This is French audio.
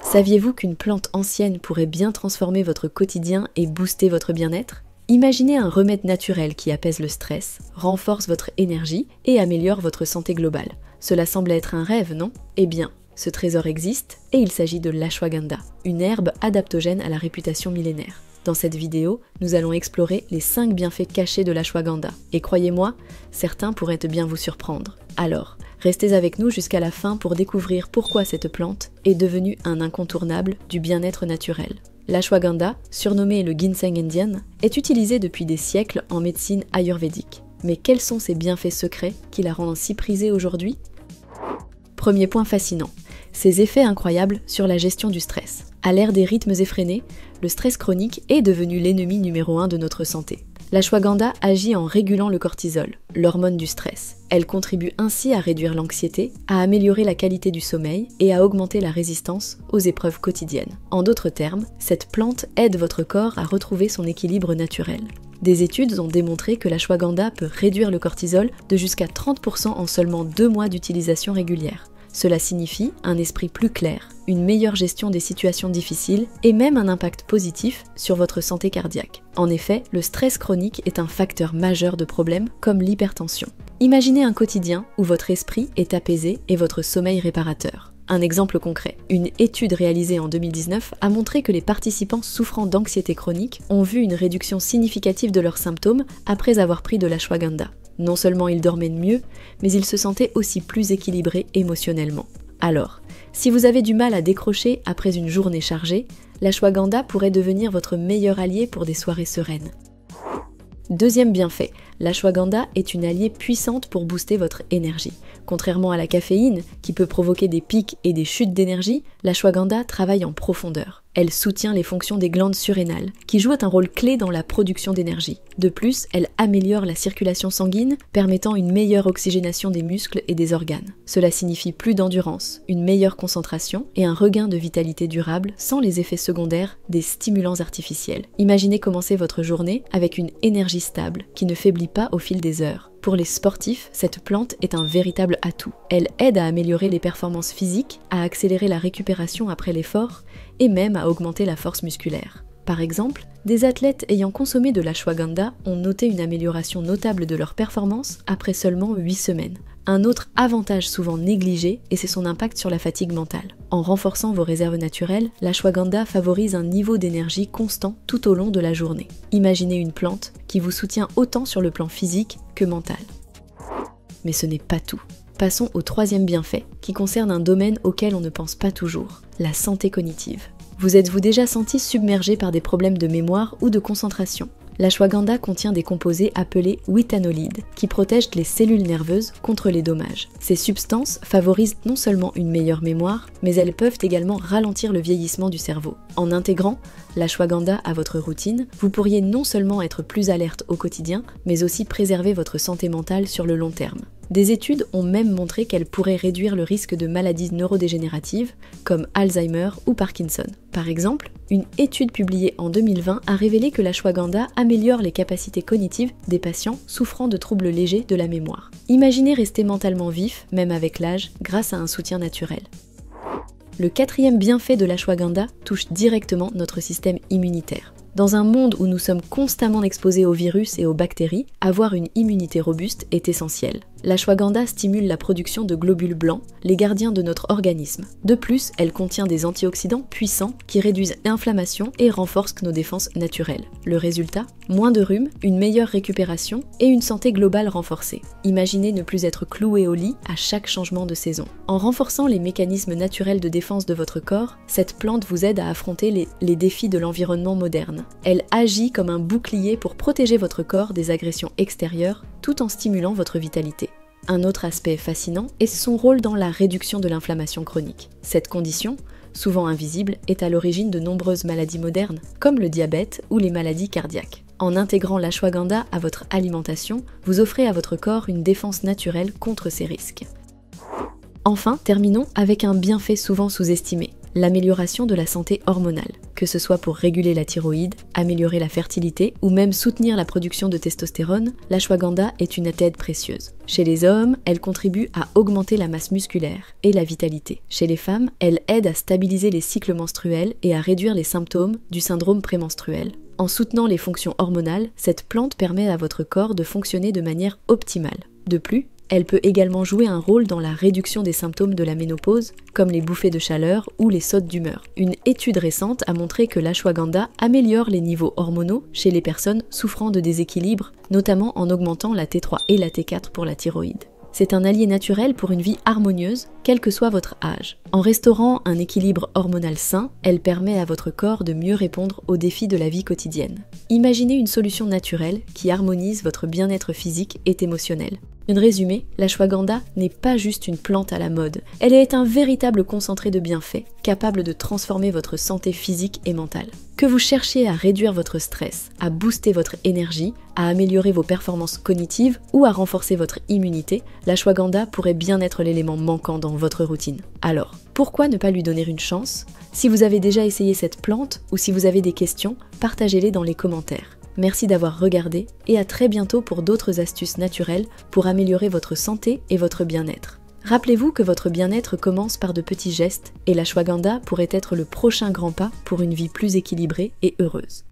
Saviez-vous qu'une plante ancienne pourrait bien transformer votre quotidien et booster votre bien-être? Imaginez un remède naturel qui apaise le stress, renforce votre énergie et améliore votre santé globale. Cela semble être un rêve, non? Eh bien, ce trésor existe et il s'agit de l'ashwagandha, une herbe adaptogène à la réputation millénaire. Dans cette vidéo, nous allons explorer les 5 bienfaits cachés de l'ashwagandha. Et croyez-moi, certains pourraient bien vous surprendre. Alors, restez avec nous jusqu'à la fin pour découvrir pourquoi cette plante est devenue un incontournable du bien-être naturel. L'ashwagandha, surnommé le ginseng indien, est utilisé depuis des siècles en médecine ayurvédique. Mais quels sont ses bienfaits secrets qui la rendent si prisée aujourd'hui? Premier point fascinant, ses effets incroyables sur la gestion du stress. À l'ère des rythmes effrénés, le stress chronique est devenu l'ennemi numéro 1 de notre santé. L'ashwagandha agit en régulant le cortisol, l'hormone du stress. Elle contribue ainsi à réduire l'anxiété, à améliorer la qualité du sommeil et à augmenter la résistance aux épreuves quotidiennes. En d'autres termes, cette plante aide votre corps à retrouver son équilibre naturel. Des études ont démontré que l'ashwagandha peut réduire le cortisol de jusqu'à 30% en seulement 2 mois d'utilisation régulière. Cela signifie un esprit plus clair, une meilleure gestion des situations difficiles et même un impact positif sur votre santé cardiaque. En effet, le stress chronique est un facteur majeur de problèmes comme l'hypertension. Imaginez un quotidien où votre esprit est apaisé et votre sommeil réparateur. Un exemple concret. Une étude réalisée en 2019 a montré que les participants souffrant d'anxiété chronique ont vu une réduction significative de leurs symptômes après avoir pris de l'ashwagandha. Non seulement ils dormaient mieux, mais ils se sentaient aussi plus équilibrés émotionnellement. Alors, si vous avez du mal à décrocher après une journée chargée, l'ashwagandha pourrait devenir votre meilleur allié pour des soirées sereines. Deuxième bienfait, l'ashwagandha est une alliée puissante pour booster votre énergie. Contrairement à la caféine, qui peut provoquer des pics et des chutes d'énergie, l'ashwagandha travaille en profondeur. Elle soutient les fonctions des glandes surrénales, qui jouent un rôle clé dans la production d'énergie. De plus, elle améliore la circulation sanguine, permettant une meilleure oxygénation des muscles et des organes. Cela signifie plus d'endurance, une meilleure concentration et un regain de vitalité durable sans les effets secondaires des stimulants artificiels. Imaginez commencer votre journée avec une énergie stable, qui ne faiblit pas au fil des heures. Pour les sportifs, cette plante est un véritable atout. Elle aide à améliorer les performances physiques, à accélérer la récupération après l'effort et même à augmenter la force musculaire. Par exemple, des athlètes ayant consommé de l'ashwagandha ont noté une amélioration notable de leur performance après seulement 8 semaines. Un autre avantage souvent négligé, et c'est son impact sur la fatigue mentale. En renforçant vos réserves naturelles, l'ashwagandha favorise un niveau d'énergie constant tout au long de la journée. Imaginez une plante qui vous soutient autant sur le plan physique que mental. Mais ce n'est pas tout. Passons au troisième bienfait, qui concerne un domaine auquel on ne pense pas toujours, la santé cognitive. Vous êtes-vous déjà senti submergé par des problèmes de mémoire ou de concentration? L'ashwagandha contient des composés appelés withanolides qui protègent les cellules nerveuses contre les dommages. Ces substances favorisent non seulement une meilleure mémoire, mais elles peuvent également ralentir le vieillissement du cerveau. En intégrant l'ashwagandha à votre routine, vous pourriez non seulement être plus alerte au quotidien, mais aussi préserver votre santé mentale sur le long terme. Des études ont même montré qu'elle pourrait réduire le risque de maladies neurodégénératives comme Alzheimer ou Parkinson. Par exemple, une étude publiée en 2020 a révélé que l'ashwagandha améliore les capacités cognitives des patients souffrant de troubles légers de la mémoire. Imaginez rester mentalement vif, même avec l'âge, grâce à un soutien naturel. Le quatrième bienfait de l'ashwagandha touche directement notre système immunitaire. Dans un monde où nous sommes constamment exposés aux virus et aux bactéries, avoir une immunité robuste est essentiel. L'ashwagandha stimule la production de globules blancs, les gardiens de notre organisme. De plus, elle contient des antioxydants puissants qui réduisent l'inflammation et renforcent nos défenses naturelles. Le résultat, moins de rhume, une meilleure récupération et une santé globale renforcée. Imaginez ne plus être cloué au lit à chaque changement de saison. En renforçant les mécanismes naturels de défense de votre corps, cette plante vous aide à affronter les défis de l'environnement moderne. Elle agit comme un bouclier pour protéger votre corps des agressions extérieures tout en stimulant votre vitalité. Un autre aspect fascinant est son rôle dans la réduction de l'inflammation chronique. Cette condition, souvent invisible, est à l'origine de nombreuses maladies modernes, comme le diabète ou les maladies cardiaques. En intégrant l'ashwagandha à votre alimentation, vous offrez à votre corps une défense naturelle contre ces risques. Enfin, terminons avec un bienfait souvent sous-estimé, l'amélioration de la santé hormonale, que ce soit pour réguler la thyroïde, améliorer la fertilité ou même soutenir la production de testostérone, l'ashwagandha est une aide précieuse. Chez les hommes, elle contribue à augmenter la masse musculaire et la vitalité. Chez les femmes, elle aide à stabiliser les cycles menstruels et à réduire les symptômes du syndrome prémenstruel. En soutenant les fonctions hormonales, cette plante permet à votre corps de fonctionner de manière optimale. De plus, elle peut également jouer un rôle dans la réduction des symptômes de la ménopause, comme les bouffées de chaleur ou les sautes d'humeur. Une étude récente a montré que l'ashwagandha améliore les niveaux hormonaux chez les personnes souffrant de déséquilibre, notamment en augmentant la T3 et la T4 pour la thyroïde. C'est un allié naturel pour une vie harmonieuse, quel que soit votre âge. En restaurant un équilibre hormonal sain, elle permet à votre corps de mieux répondre aux défis de la vie quotidienne. Imaginez une solution naturelle qui harmonise votre bien-être physique et émotionnel. En résumé, l'ashwagandha n'est pas juste une plante à la mode, elle est un véritable concentré de bienfaits, capable de transformer votre santé physique et mentale. Que vous cherchiez à réduire votre stress, à booster votre énergie, à améliorer vos performances cognitives ou à renforcer votre immunité, l'ashwagandha pourrait bien être l'élément manquant dans votre routine. Alors, pourquoi ne pas lui donner une chance? Si vous avez déjà essayé cette plante ou si vous avez des questions, partagez-les dans les commentaires. Merci d'avoir regardé et à très bientôt pour d'autres astuces naturelles pour améliorer votre santé et votre bien-être. Rappelez-vous que votre bien-être commence par de petits gestes et l'ashwagandha pourrait être le prochain grand pas pour une vie plus équilibrée et heureuse.